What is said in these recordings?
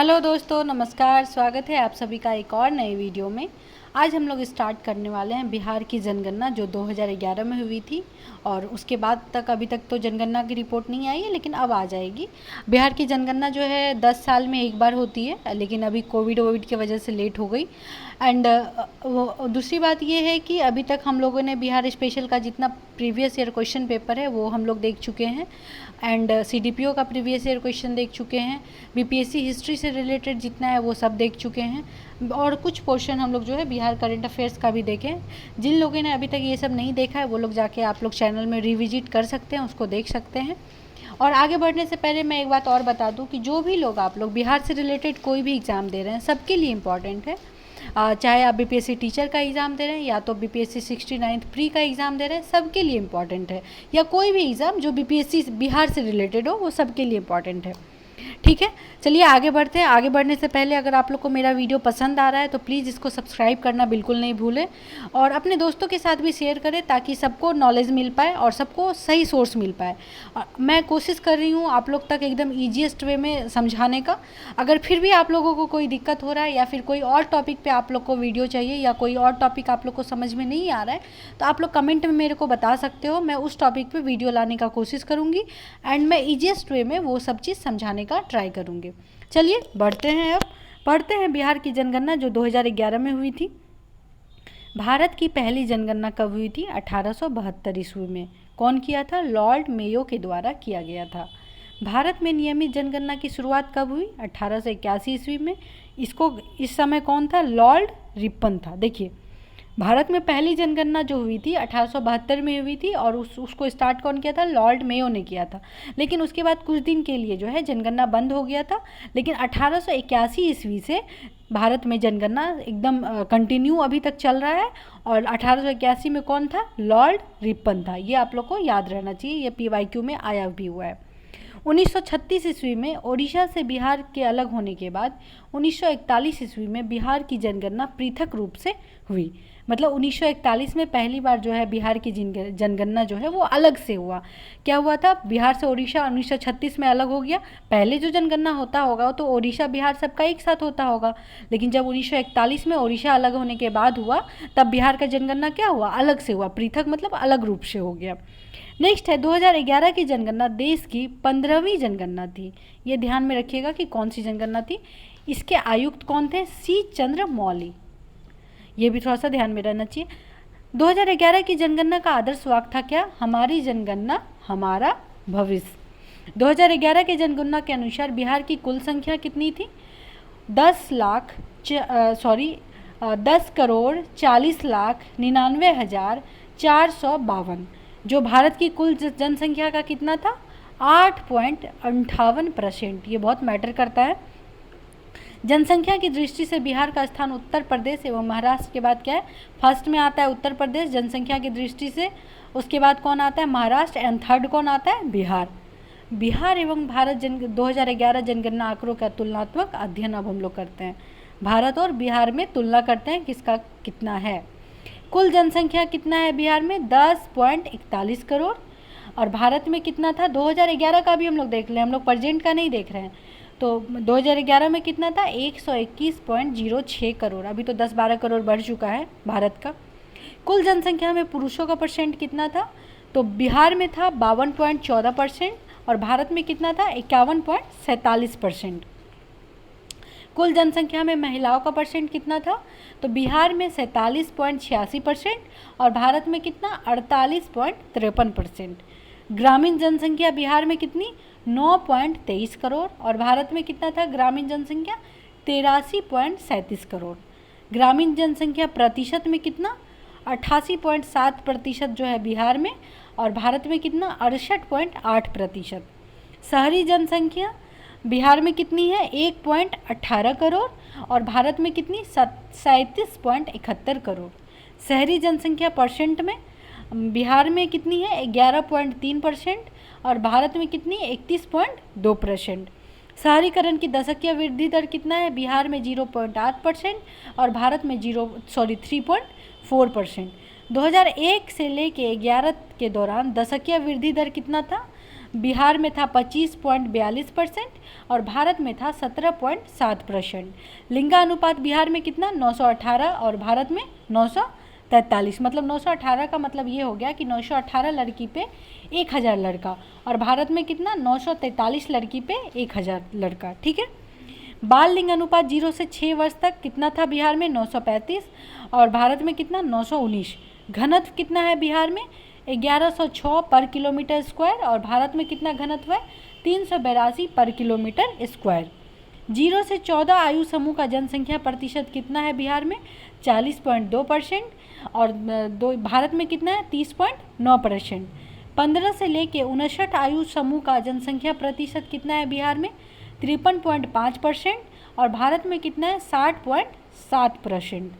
Hello दोस्तों, नमस्कार। स्वागत है आप सभी का एक और नए वीडियो में। आज हम लोग स्टार्ट करने वाले हैं बिहार की जनगणना जो 2011 में हुई थी और उसके बाद तक अभी तक तो जनगणना की रिपोर्ट नहीं आई है, लेकिन अब आ जाएगी। बिहार की जनगणना जो है 10 साल में एक बार होती है, लेकिन अभी कोविड की वजह से लेट हो गई। एंड दूसरी बात ये है कि अभी तक हम लोगों ने बिहार स्पेशल का जितना प्रीवियस ईयर क्वेश्चन पेपर है वो हम लोग देख चुके हैं। एंड CDPO का प्रीवियस ईयर क्वेश्चन देख चुके हैं। BPSC हिस्ट्री से रिलेटेड जितना है वो सब देख चुके हैं और कुछ पोर्शन हम लोग जो है बिहार करंट अफेयर्स का भी देखें। जिन लोगों ने अभी तक ये सब नहीं देखा है वो लोग जाके आप लोग चैनल में रिविजिट कर सकते हैं, उसको देख सकते हैं। और आगे बढ़ने से पहले मैं एक बात और बता दूं कि जो भी लोग आप लोग बिहार से रिलेटेड कोई भी एग्ज़ाम दे रहे हैं सबके लिए इम्पॉर्टेंट है। चाहे आप BPSC टीचर का एग्ज़ाम दे रहे हैं या तो BPSC 69th प्री का एग्ज़ाम दे रहे हैं, सबके लिए इम्पॉर्टेंट है। या कोई भी एग्ज़ाम जो BPSC बिहार से रिलेटेड हो वो सबके लिए इम्पॉर्टेंट है। ठीक है, चलिए आगे बढ़ते हैं। आगे बढ़ने से पहले अगर आप लोग को मेरा वीडियो पसंद आ रहा है तो प्लीज़ इसको सब्सक्राइब करना बिल्कुल नहीं भूलें और अपने दोस्तों के साथ भी शेयर करें ताकि सबको नॉलेज मिल पाए और सबको सही सोर्स मिल पाए। और मैं कोशिश कर रही हूँ आप लोग तक एकदम ईजीएस्ट वे में समझाने का। अगर फिर भी आप लोगों को कोई दिक्कत हो रहा है या फिर कोई और टॉपिक पे आप लोग को वीडियो चाहिए या कोई और टॉपिक आप लोग को समझ में नहीं आ रहा है तो आप लोग कमेंट में मेरे को बता सकते हो। मैं उस टॉपिक पे वीडियो लाने का कोशिश करूँगी एंड मैं ईजीएस्ट वे में वो सब चीज़ समझाने का ट्राई करूँगी। चलिए बढ़ते हैं, अब पढ़ते हैं बिहार की जनगणना जो 2011 में हुई थी। भारत की पहली जनगणना कब हुई थी? 1872 ईस्वी में। कौन किया था? लॉर्ड मेयो के द्वारा किया गया था। भारत में नियमित जनगणना की शुरुआत कब हुई? 1881 ईस्वी में। इसको इस समय कौन था? लॉर्ड रिपन था। देखिए, भारत में पहली जनगणना जो हुई थी 1872 में हुई थी और उसको स्टार्ट कौन किया था? लॉर्ड मेयो ने किया था। लेकिन उसके बाद कुछ दिन के लिए जो है जनगणना बंद हो गया था। लेकिन 1881 ईस्वी से भारत में जनगणना एकदम कंटिन्यू अभी तक चल रहा है। और 1881 में कौन था? लॉर्ड रिपन था। ये आप लोग को याद रहना चाहिए, ये PYQ में आया भी हुआ है। 1936 ईस्वी में ओडिशा से बिहार के अलग होने के बाद 1941 ईस्वी में बिहार की जनगणना पृथक रूप से हुई। मतलब 1941 में पहली बार जो है बिहार की जनगणना जो है वो अलग से हुआ। क्या हुआ था? बिहार से ओडिशा 1936 में अलग हो गया। पहले जो जनगणना होता होगा तो ओडिशा बिहार सबका एक साथ होता होगा, लेकिन जब 1941 में ओडिशा अलग होने के बाद हुआ तब बिहार का जनगणना क्या हुआ? अलग से हुआ। पृथक मतलब अलग रूप से हो गया। नेक्स्ट है 2011 की जनगणना देश की 15वीं जनगणना थी। ये ध्यान में रखिएगा कि कौन सी जनगणना थी। इसके आयुक्त कौन थे? C चंद्रमौली। ये भी थोड़ा सा ध्यान में रहना चाहिए। 2011 की जनगणना का आदर्श वाक्य था क्या? हमारी जनगणना हमारा भविष्य। 2011 की जनगणना के अनुसार बिहार की कुल संख्या कितनी थी? 10,40,99,452। जो भारत की कुल जनसंख्या का कितना था? 8.58%। ये बहुत मैटर करता है। जनसंख्या की दृष्टि से बिहार का स्थान उत्तर प्रदेश एवं महाराष्ट्र के बाद क्या है? फर्स्ट में आता है उत्तर प्रदेश जनसंख्या की दृष्टि से। उसके बाद कौन आता है? महाराष्ट्र। एंड थर्ड कौन आता है? बिहार। बिहार एवं भारत 2011 जनगणना आंकड़ों का तुलनात्मक अध्ययन अब हम लोग करते हैं। भारत और बिहार में तुलना करते हैं किसका कितना है। कुल जनसंख्या कितना है बिहार में? 10.41 करोड़। और भारत में कितना था? 2011 का भी हम लोग देख लें, हम लोग प्रेजेंट का नहीं देख रहे हैं। तो 2011 में कितना था? 121.06 करोड़। अभी तो 10-12 करोड़ बढ़ चुका है भारत का। कुल जनसंख्या में पुरुषों का परसेंट कितना था? तो बिहार में था 52.14% और भारत में कितना था? 51.47%। कुल जनसंख्या में महिलाओं का परसेंट कितना था? तो बिहार में 47.86% और भारत में कितना? 48.53%। ग्रामीण जनसंख्या बिहार में कितनी? 9.23 करोड़ और भारत में कितना था ग्रामीण जनसंख्या? 83.37 करोड़। ग्रामीण जनसंख्या प्रतिशत में कितना? 88.7% जो है बिहार में और भारत में कितना? 68.8%। शहरी जनसंख्या बिहार में कितनी है? 1.18 करोड़ और भारत में कितनी? 37.71 करोड़। शहरी जनसंख्या परसेंट में बिहार में कितनी है? 11.3% और भारत में कितनी? 31.2%। शहरीकरण की दशकीय वृद्धि दर कितना है? बिहार में 0.8% और भारत में 3.4%। 2001 से लेके 11 के दौरान दशकीय वृद्धि दर कितना था? बिहार में था 25.42% और भारत में था 17.7%। लिंगानुपात बिहार में कितना 918 और भारत में 943। मतलब 918 का मतलब ये हो गया कि 918 लड़की पे 1000 लड़का, और भारत में कितना 943 लड़की पे 1000 लड़का। ठीक है। बाल लिंग अनुपात 0 से 6 वर्ष तक कितना था बिहार में 935 और भारत में कितना 919। घनत्व कितना है बिहार में 1106 पर किलोमीटर स्क्वायर और भारत में कितना घनत्व है 382 पर किलोमीटर स्क्वायर। 0 से 14 आयु समूह का जनसंख्या प्रतिशत कितना है बिहार में 40.2% और भारत में कितना है 30.9%। 15 से लेके 59 आयु समूह का जनसंख्या प्रतिशत कितना है बिहार में 53.5% और भारत में कितना है 60.7%।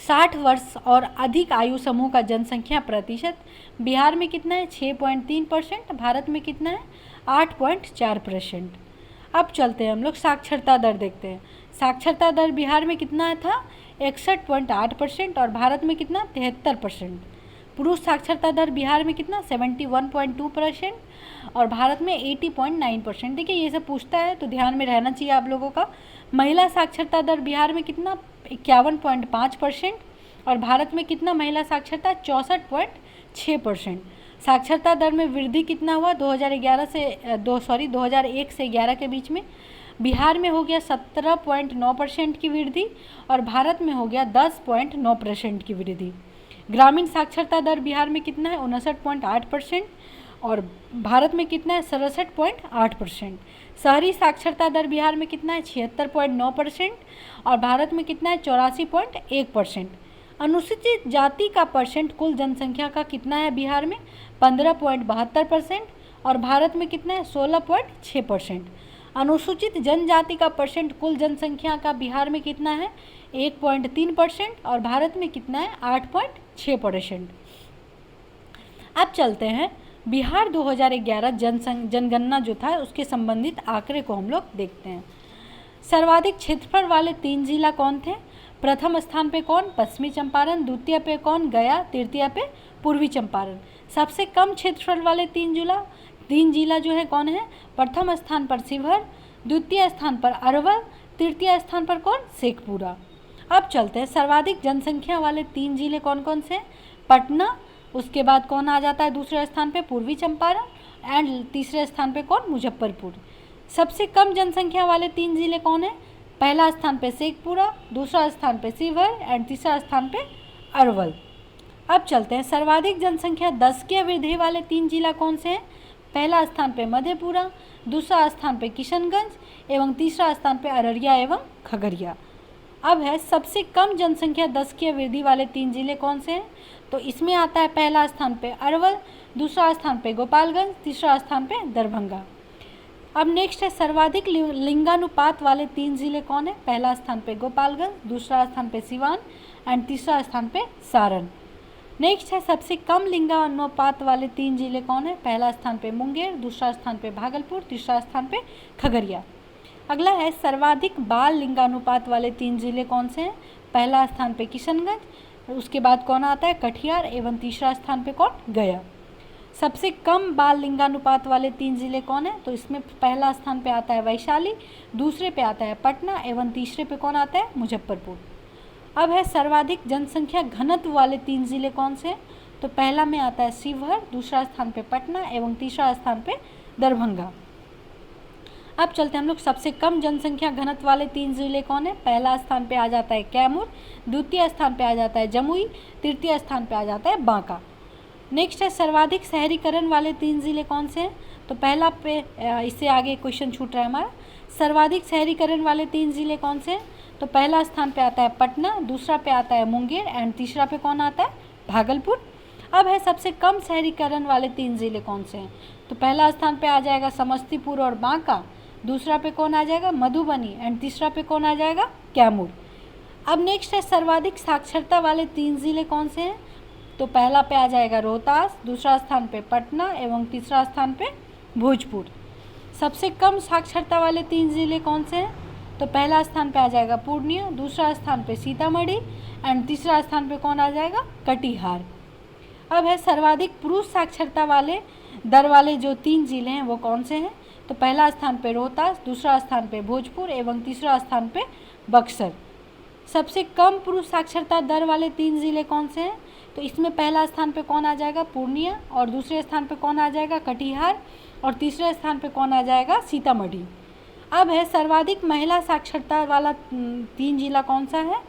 60 वर्ष और अधिक आयु समूह का जनसंख्या प्रतिशत बिहार में कितना है 6.3%, भारत में कितना है 8.4%। अब चलते हैं हम लोग साक्षरता दर देखते हैं। साक्षरता दर बिहार में कितना था 61.8% और भारत में कितना 73%। पुरुष साक्षरता दर बिहार में कितना 71.2% और भारत में 80.9%। देखिए ये सब पूछता है तो ध्यान में रहना चाहिए आप लोगों का। महिला साक्षरता दर बिहार में कितना 51.5% और भारत में कितना महिला साक्षरता 64.6%। साक्षरता दर में वृद्धि कितना हुआ 2001 से 11 के बीच में बिहार में हो गया 17.9% की वृद्धि और भारत में हो गया 10.9% की वृद्धि। ग्रामीण साक्षरता दर बिहार में कितना है 59.8% और भारत में कितना है 67.8%। शहरी साक्षरता दर बिहार में कितना है 76.9% और भारत में कितना है 84.1%। अनुसूचित जाति का परसेंट कुल जनसंख्या का कितना है बिहार में 15.72% और भारत में कितना है 16.6%। अनुसूचित जनजाति का परसेंट कुल जनसंख्या का बिहार में कितना है 1.3% और भारत में कितना है 8.6%। अब चलते हैं बिहार 2011 जनगणना जो था उसके संबंधित आंकड़े को हम लोग देखते हैं। सर्वाधिक क्षेत्रफल वाले 3 जिला कौन थे? प्रथम स्थान पे कौन? पश्चिमी चंपारण। द्वितीय पे कौन? गया। तृतीय पे पूर्वी चंपारण। सबसे कम क्षेत्रफल वाले 3 जिला जो है कौन है? प्रथम स्थान पर शिवहर, द्वितीय स्थान पर अरवल, तृतीय स्थान पर कौन? शेखपुरा। अब चलते हैं सर्वाधिक जनसंख्या वाले 3 जिले कौन कौन से? पटना, उसके बाद कौन आ जाता है दूसरे स्थान पे? पूर्वी चंपारण एंड तीसरे स्थान पे कौन? मुजफ्फरपुर। सबसे कम जनसंख्या वाले 3 जिले कौन है? पहला स्थान पे शेखपुरा, दूसरा स्थान पे शिवहर एंड तीसरा स्थान पे अरवल। अब चलते हैं सर्वाधिक जनसंख्या 10 की वृद्धि वाले 3 जिला कौन से हैं? पहला स्थान पे मधेपुरा, दूसरा स्थान पे किशनगंज एवं तीसरा स्थान पे अररिया एवं खगड़िया। अब है सबसे कम जनसंख्या 10 की वृद्धि वाले 3 जिले कौन से हैं? तो इसमें आता है पहला स्थान पे अरवल, दूसरा स्थान पे गोपालगंज, तीसरा स्थान पे दरभंगा। अब नेक्स्ट है सर्वाधिक लिंगानुपात वाले 3 जिले कौन है? पहला स्थान पे गोपालगंज, दूसरा स्थान पे सिवान एंड तीसरा स्थान पे सारण। नेक्स्ट है सबसे कम लिंगानुपात वाले 3 जिले कौन है? पहला स्थान पे मुंगेर, दूसरा स्थान पे भागलपुर, तीसरा स्थान पे खगड़िया। अगला है सर्वाधिक बाल लिंगानुपात वाले 3 जिले कौन से हैं? पहला स्थान पे किशनगंज, उसके बाद कौन आता है? कटिहार एवं तीसरा स्थान पे कौन? गया। सबसे कम बाल लिंगानुपात वाले 3 जिले कौन है? तो इसमें पहला स्थान पे आता है वैशाली, दूसरे पे आता है पटना एवं तीसरे पे कौन आता है? मुजफ्फरपुर। अब है सर्वाधिक जनसंख्या घनत्व वाले 3 जिले कौन से हैं? तो पहला में आता है शिवहर, दूसरा स्थान पे पटना एवं तीसरा स्थान पे दरभंगा। अब चलते हैं हम लोग सबसे कम जनसंख्या घनत्व वाले 3 जिले कौन है? पहला स्थान पे आ जाता है कैमूर, द्वितीय स्थान पे आ जाता है जमुई, तृतीय स्थान पे आ जाता है बांका। नेक्स्ट है सर्वाधिक शहरीकरण वाले 3 जिले कौन से हैं? तो पहला पे इससे आगे क्वेश्चन छूट रहा है हमारा। सर्वाधिक शहरीकरण वाले 3 जिले कौन से हैं? तो पहला स्थान पे आता है पटना, दूसरा पे आता है मुंगेर एंड तीसरा पे कौन आता है? भागलपुर। अब है सबसे कम शहरीकरण वाले 3 जिले कौन से हैं? तो पहला स्थान पे आ जाएगा समस्तीपुर और बांका, दूसरा पे कौन आ जाएगा? मधुबनी एंड तीसरा पे कौन आ जाएगा? कैमूर। अब नेक्स्ट है सर्वाधिक साक्षरता वाले 3 जिले कौन से हैं? तो पहला पे आ जाएगा रोहतास, दूसरा स्थान पे पटना एवं तीसरा स्थान पे भोजपुर। सबसे कम साक्षरता वाले 3 जिले कौन से हैं? तो पहला स्थान पे आ जाएगा पूर्णिया, दूसरा स्थान पे सीतामढ़ी एंड तीसरा स्थान पे कौन आ जाएगा? कटिहार। अब है सर्वाधिक पुरुष साक्षरता वाले दर वाले जो 3 ज़िले हैं वो कौन से हैं? तो पहला स्थान पे रोहतास, दूसरा स्थान पे भोजपुर एवं तीसरा स्थान पे बक्सर। सबसे कम पुरुष साक्षरता दर वाले 3 ज़िले कौन से हैं? तो इसमें पहला स्थान पे कौन आ जाएगा? पूर्णिया, और दूसरे स्थान पे कौन आ जाएगा? कटिहार, और तीसरे स्थान पे कौन आ जाएगा? सीतामढ़ी। अब है सर्वाधिक महिला साक्षरता वाला 3 जिला कौन सा है?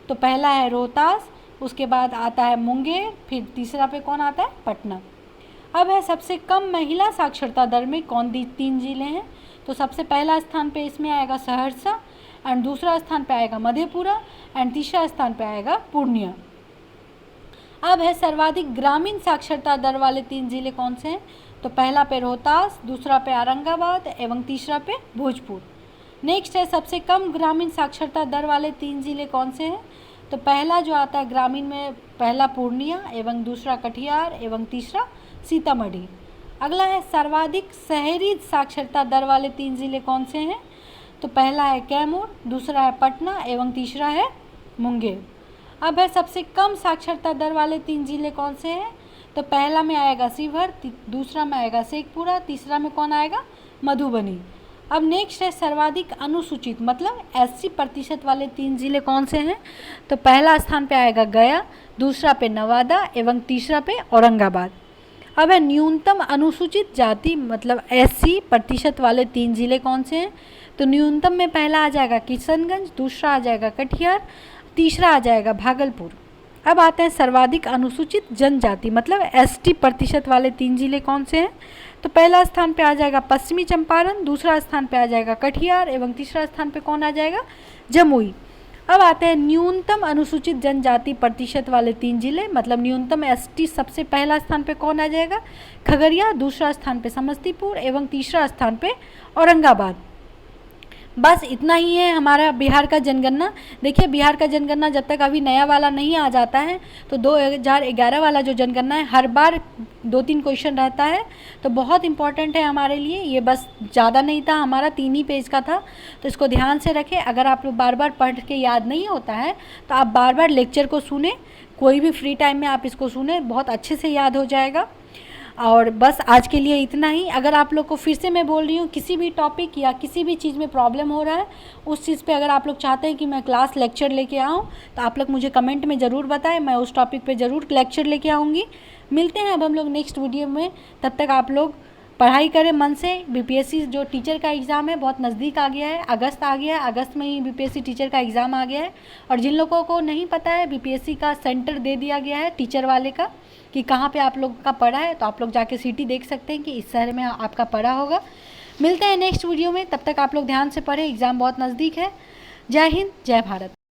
तो पहला है रोहतास, उसके बाद आता है मुंगेर, फिर तीसरा पे कौन आता है? पटना। अब है सबसे कम महिला साक्षरता दर में कौन 3 जिले हैं? तो सबसे पहला स्थान पे इसमें आएगा सहरसा, एंड दूसरा स्थान पे आएगा मधेपुरा, एंड तीसरा स्थान पे आएगा पूर्णिया। अब है सर्वाधिक ग्रामीण साक्षरता दर वाले 3 जिले कौन से हैं? तो पहला पे रोहतास, दूसरा पे औरंगाबाद एवं तीसरा पे भोजपुर। नेक्स्ट है सबसे कम ग्रामीण साक्षरता दर वाले 3 जिले कौन से हैं? तो पहला जो आता है ग्रामीण में, पहला पूर्णिया एवं दूसरा कटिहार एवं तीसरा सीतामढ़ी। अगला है सर्वाधिक शहरी साक्षरता दर वाले 3 जिले कौन से हैं? तो पहला है कैमूर, दूसरा है पटना एवं तीसरा है मुंगेर। अब है सबसे कम साक्षरता दर वाले 3 जिले कौन से हैं? तो पहला में आएगा शिवहर, दूसरा में आएगा शेखपुरा, तीसरा में कौन आएगा? मधुबनी। अब नेक्स्ट है सर्वाधिक अनुसूचित मतलब 80% वाले 3 जिले कौन से हैं? तो पहला स्थान पे आएगा गया, दूसरा पे नवादा एवं तीसरा पे औरंगाबाद। अब है न्यूनतम अनुसूचित जाति मतलब 80% वाले 3 जिले कौन से हैं? तो न्यूनतम में पहला आ जाएगा किशनगंज, दूसरा आ जाएगा कटिहार, तीसरा आ जाएगा भागलपुर। अब आते हैं सर्वाधिक अनुसूचित जनजाति मतलब 80% वाले 3 जिले कौन से हैं? तो पहला स्थान पे आ जाएगा पश्चिमी चंपारण, दूसरा स्थान पे आ जाएगा कटिहार एवं तीसरा स्थान पे कौन आ जाएगा? जमुई। अब आते हैं न्यूनतम अनुसूचित जनजाति प्रतिशत वाले 3 जिले मतलब न्यूनतम एसटी। सबसे पहला स्थान पे कौन आ जाएगा? खगड़िया, दूसरा स्थान पे समस्तीपुर एवं तीसरा स्थान पे औरंगाबाद। बस इतना ही है हमारा बिहार का जनगणना। देखिए बिहार का जनगणना जब तक अभी नया वाला नहीं आ जाता है तो 2011 वाला जो जनगणना है हर बार 2-3 क्वेश्चन रहता है, तो बहुत इंपॉर्टेंट है हमारे लिए। ये बस ज़्यादा नहीं था, हमारा 3 ही पेज का था, तो इसको ध्यान से रखें। अगर आप लोग बार बार पढ़ के याद नहीं होता है तो आप बार बार लेक्चर को सुने, कोई भी फ्री टाइम में आप इसको सुने, बहुत अच्छे से याद हो जाएगा। और बस आज के लिए इतना ही। अगर आप लोग को फिर से मैं बोल रही हूँ किसी भी टॉपिक या किसी भी चीज़ में प्रॉब्लम हो रहा है, उस चीज़ पे अगर आप लोग चाहते हैं कि मैं क्लास लेक्चर लेके आऊँ तो आप लोग मुझे कमेंट में ज़रूर बताएं, मैं उस टॉपिक पे ज़रूर लेक्चर लेके आऊँगी। मिलते हैं अब हम लोग नेक्स्ट वीडियो में, तब तक आप लोग पढ़ाई करें मन से। बीपीएससी जो टीचर का एग्ज़ाम है बहुत नज़दीक आ गया है, अगस्त आ गया है, अगस्त में ही बीपीएससी टीचर का एग्ज़ाम आ गया है। और जिन लोगों को नहीं पता है बीपीएससी का सेंटर दे दिया गया है टीचर वाले का कि कहाँ पे आप लोग का पड़ा है, तो आप लोग जाके सिटी देख सकते हैं कि इस शहर में आपका पड़ा होगा। मिलते हैं नेक्स्ट वीडियो में, तब तक आप लोग ध्यान से पढ़ें, एग्ज़ाम बहुत नज़दीक है। जय हिंद, जय भारत।